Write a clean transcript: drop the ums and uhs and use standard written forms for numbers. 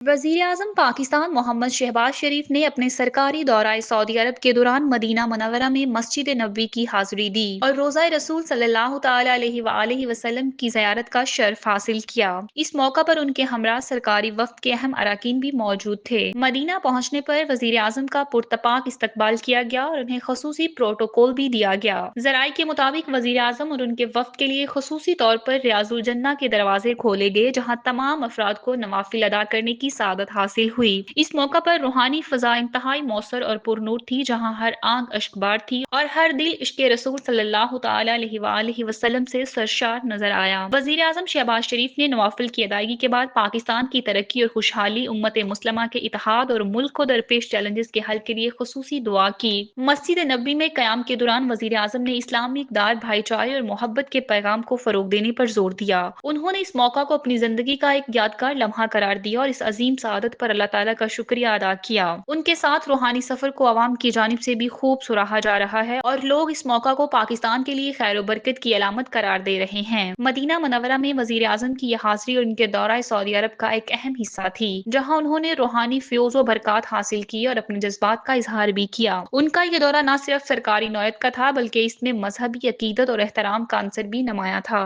वज़ीर-ए-आज़म पाकिस्तान मोहम्मद शहबाज शरीफ ने अपने सरकारी दौरा सऊदी अरब के दौरान मदीना मुनव्वरा में मस्जिद नबवी की हाज़िरी दी और रोज़ा रसूल सल्लल्लाहु तआला अलैहि वसल्लम की ज़ियारत का शर्फ हासिल किया। इस मौका पर उनके हमरा सरकारी वफ़द के अहम अराकीन भी मौजूद थे। मदीना पहुंचने पर वज़ीर-ए-आज़म का पुरतपाक इस्तकबाल किया गया और उन्हें ख़ुसूसी प्रोटोकॉल भी दिया गया। ज़राए के मुताबिक वज़ीर-ए-आज़म और उनके वफ़द के लिए ख़ुसूसी तौर पर रियाजुल जन्नह के दरवाजे खोले गए, जहां तमाम अफराद को नवाफिल अदा करने की सादत हासिल हुई। इस मौका पर रूहानी फ़ज़ा इंतहाई मौसर और पुरनूर थी, जहां हर आंख अश्कबार थी और हर दिल इश्क़े रसूल सल्लल्लाहु तआला अलैहि वसल्लम से सरशार नजर आया। वज़ीर आज़म शहबाज शरीफ ने नवाफिल की अदायगी के बाद पाकिस्तान की तरक्की और खुशहाली, उम्मत मुस्लिमा के इत्तेहाद और मुल्क को दरपेश चैलेंजेस के हल के लिए खुसूसी दुआ की। मस्जिद नबवी में क़याम के दौरान वज़ीर आज़म ने इस्लामिक दार, भाईचारे और मोहब्बत के पैगाम को फ़रोग़ देने पर जोर दिया। उन्होंने इस मौका को अपनी ज़िंदगी का एक यादगार लम्हा करार दिया और इस अजीम सआदत पर अल्लाह ताला का शुक्रिया अदा किया। उनके साथ रूहानी सफर को अवाम की जानिब से भी खूब सराहा जा रहा है और लोग इस मौका को पाकिस्तान के लिए खैर बरकत की अलामत करार दे रहे हैं। मदीना मुनव्वरा में वज़ीर आज़म की यह हाज़िरी और उनके दौरा सऊदी अरब का एक अहम हिस्सा थी, जहाँ उन्होंने रूहानी फ़ैज़ व बरक़ात हासिल की और अपने जज्बात का इजहार भी किया। उनका यह दौरा न सिर्फ सरकारी नौयत का था, बल्कि इसमें मजहबी अकीदत और एहतराम का अंसर भी नुमाया था।